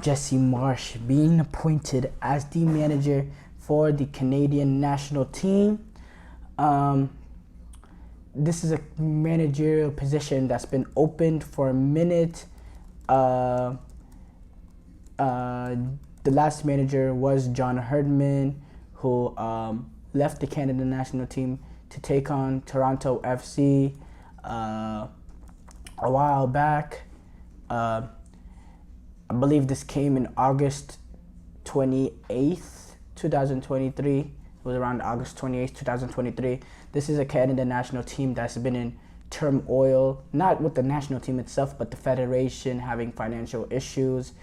Jesse Marsch being appointed as the manager for the Canadian national team. This is a managerial position that's been opened for a minute. The last manager was John Herdman, who left the Canada national team to take on Toronto FC a while back. I believe this came in August 28th, 2023. It was around August 28th, 2023. This is a Canada national team that's been in turmoil, not with the national team itself, but the federation having financial issues,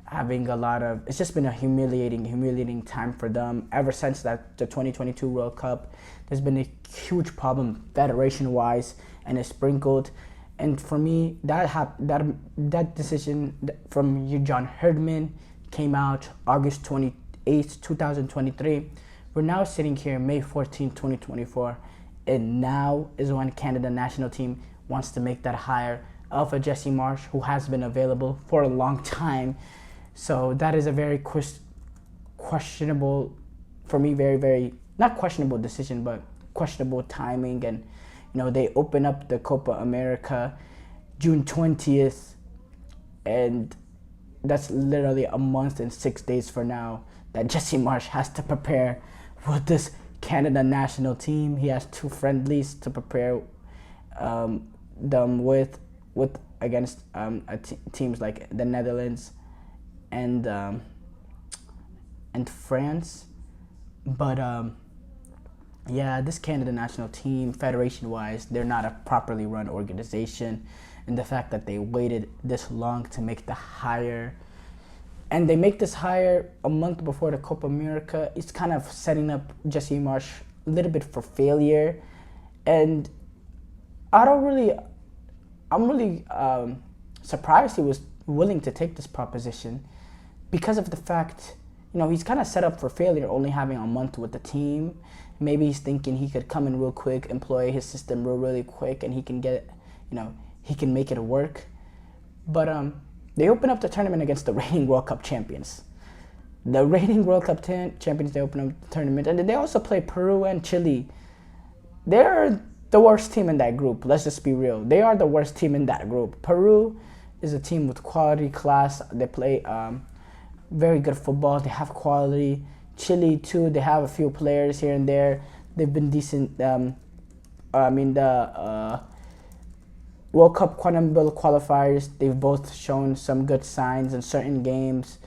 having it's just been a humiliating time for them. Ever since the 2022 World Cup, there's been a huge problem federation-wise, and it's sprinkled. And for me, that decision from John Herdman came out August 28th, 2023. We're now sitting here May 14th, 2024, and now is when Canada national team wants to make that hire of a Jesse Marsch, who has been available for a long time. So that is a very questionable, for me, very, not questionable decision, but questionable timing. And they open up the Copa America June 20th, and that's literally a month and 6 days for now that Jesse Marsch has to prepare with this Canada national team. He has 2 friendlies to prepare them with against teams like the Netherlands and France. But this Canada national team, federation-wise, they're not a properly run organization. And the fact that they waited this long to make the hire, and they make this hire a month before the Copa America, it's kind of setting up Jesse Marsch a little bit for failure. And I'm really surprised he was willing to take this proposition, because of the fact, he's kind of set up for failure only having a month with the team. Maybe he's thinking he could come in real quick, employ his system really quick, and he can get, he can make it work. But they open up the tournament against the reigning World Cup champions. The reigning World Cup champions, they open up the tournament. And they also play Peru and Chile. They're the worst team in that group. Let's just be real. They are the worst team in that group. Peru is a team with quality, class. They play very good football. They have quality. Chile, too, they have a few players here and there. They've been decent. The World Cup qualifiers, they've both shown some good signs in certain games.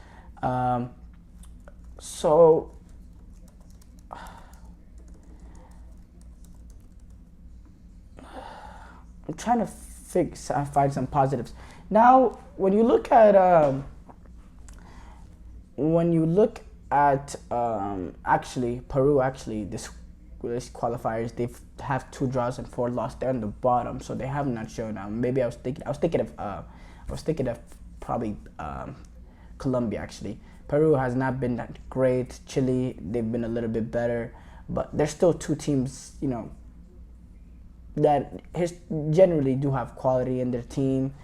So I'm trying to find some positives. Now, when you look at Peru, this qualifiers, they have 2 draws and 4 losses. They're on the bottom, so they have not shown. Maybe I was thinking of probably Colombia. Actually, Peru has not been that great. Chile, they've been a little bit better, but there's still 2 teams, that generally do have quality in their team.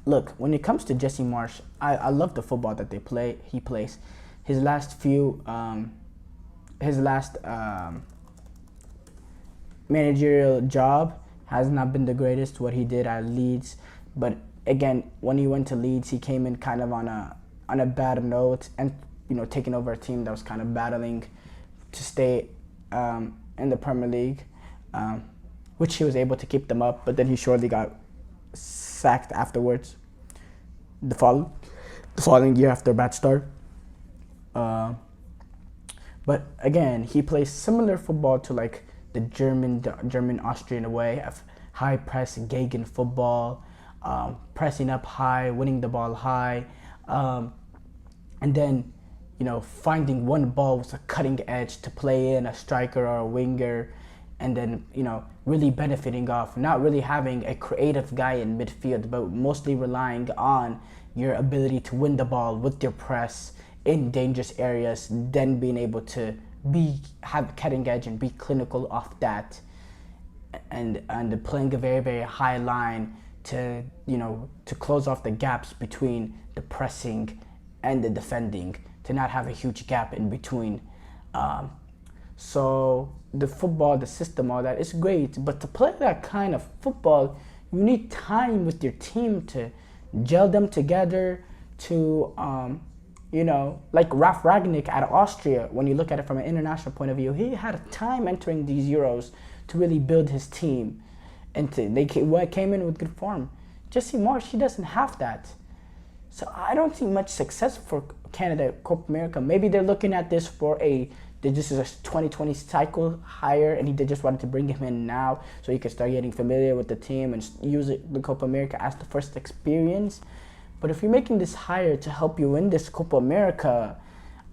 Look, when it comes to Jesse Marsch, I love the football that he plays. His last managerial job has not been the greatest, what he did at Leeds. But again, when he went to Leeds, he came in kind of on a bad note, and taking over a team that was kind of battling to stay in the Premier League, which he was able to keep them up. But then he shortly got sacked afterwards, the following year after a bad start. But again, he plays similar football to like the German Austrian way of high press, Gegen football, pressing up high, winning the ball high, and then finding one ball with a cutting edge to play in, a striker or a winger, and then really benefiting off not really having a creative guy in midfield, but mostly relying on your ability to win the ball with your press in dangerous areas, then being able to have cutting edge and be clinical off that, and playing a very, very high line to to close off the gaps between the pressing and the defending, to not have a huge gap in between. So the football, the system, all that is great, but to play that kind of football, you need time with your team to gel them together, to like Ralf Rangnick at Austria. When you look at it from an international point of view, he had time entering these Euros to really build his team, and they came in with good form. Jesse Marsch, he doesn't have that. So I don't see much success for Canada Copa America. Maybe they're looking at this this is a 2020 cycle hire, and they just wanted to bring him in now so he could start getting familiar with the team and use the Copa America as the first experience. But if you're making this hire to help you win this Copa America,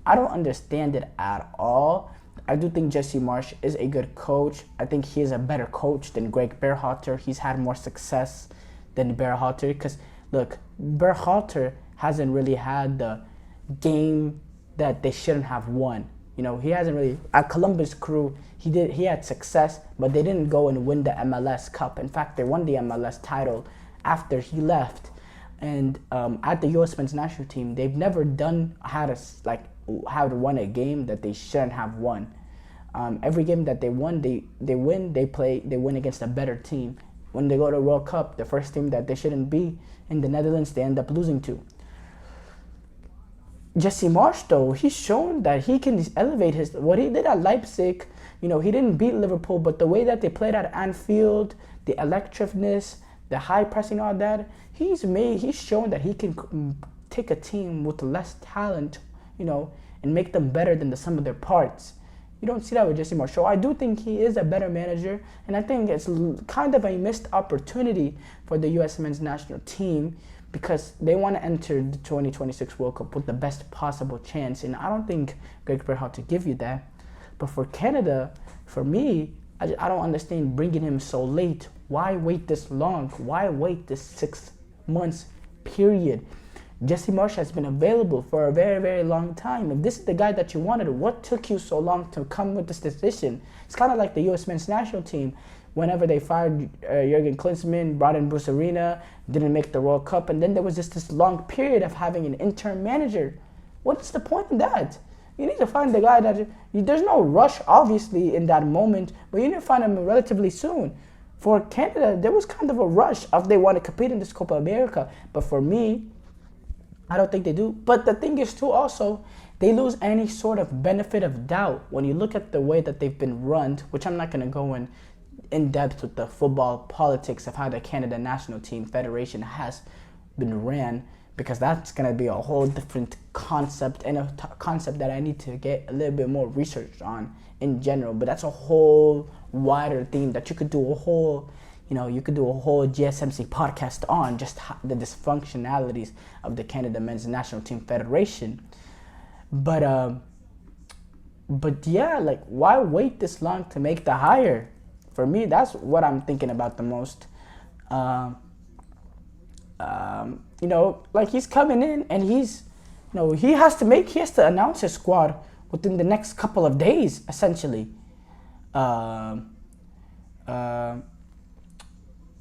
I don't understand it at all. I do think Jesse Marsch is a good coach. I think he is a better coach than Greg Berhalter. He's had more success than Berhalter because, look, Berhalter hasn't really had the game that they shouldn't have won. He hasn't really, at Columbus Crew, he had success, but they didn't go and win the MLS Cup. In fact, they won the MLS title after he left. And at the U.S. men's national team, they've never had won a game that they shouldn't have won. Every game that they won, they win against a better team. When they go to World Cup, the first team that they shouldn't be in the Netherlands, they end up losing to. Jesse Marsch, though, he's shown that he can elevate what he did at Leipzig. He didn't beat Liverpool, but the way that they played at Anfield, the electricness, the high pressing, all that, he's shown that he can take a team with less talent, and make them better than the sum of their parts. You don't see that with Jesse Marsch. So I do think he is a better manager, and I think it's kind of a missed opportunity for the U.S. men's national team because they want to enter the 2026 World Cup with the best possible chance, and I don't think Greg Berhalter give you that. But for Canada, for me, I don't understand bringing him so late. Why wait this long? Why wait this 6 months period? Jesse Marsch has been available for a very, very long time. If this is the guy that you wanted, what took you so long to come with this decision? It's kind of like the U.S. men's national team. Whenever they fired Jurgen Klinsmann, brought in Bruce Arena, didn't make the World Cup, and then there was just this long period of having an interim manager. What is the point in that? You need to find the guy there's no rush, obviously, in that moment, but you need to find him relatively soon. For Canada, there was kind of a rush if they want to compete in this Copa America. But for me, I don't think they do. But the thing is, too, also, they lose any sort of benefit of doubt when you look at the way that they've been run, which I'm not going to go in depth with the football politics of how the Canada National Team Federation has been ran, because that's going to be a whole different concept and a concept that I need to get a little bit more research on in general. But that's a whole wider theme that you could do a whole GSMC podcast on, just the dysfunctionalities of the Canada Men's National Team Federation. But yeah, like, why wait this long to make the hire? For me, that's what I'm thinking about the most. Like, he's coming in and he has to announce his squad within the next couple of days, essentially.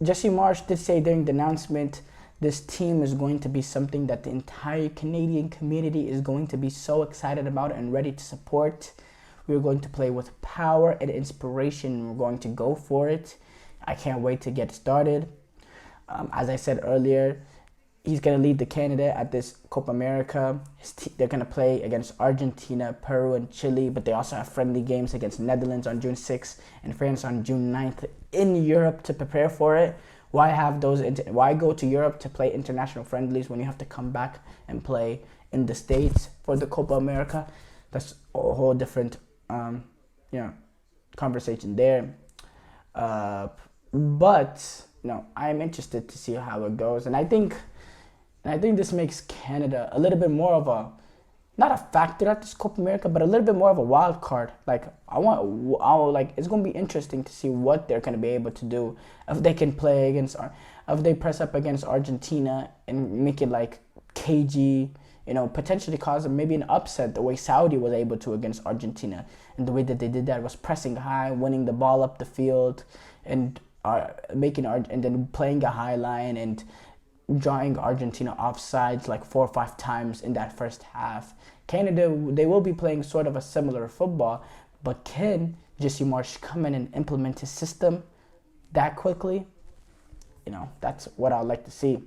Jesse Marsch did say during the announcement, this team is going to be something that the entire Canadian community is going to be so excited about and ready to support. We're going to play with power and inspiration. We're going to go for it. I can't wait to get started. As I said earlier, he's going to lead the Canada at this Copa America. They're going to play against Argentina, Peru, and Chile, but they also have friendly games against Netherlands on June 6th and France on June 9th in Europe to prepare for it. Why go to Europe to play international friendlies when you have to come back and play in the States for the Copa America? That's a whole different conversation there. But I'm interested to see how it goes, and I think this makes Canada a little bit more of not a factor at this Copa America, but a little bit more of a wild card. Like, it's going to be interesting to see what they're going to be able to do if they can play if they press up against Argentina and make it like cagey, potentially cause maybe an upset the way Saudi was able to against Argentina. And the way that they did that was pressing high, winning the ball up the field, and and then playing a high line and drawing Argentina offsides like 4 or 5 times in that first half. Canada, they will be playing sort of a similar football, but can Jesse Marsch come in and implement his system that quickly? That's what I'd like to see.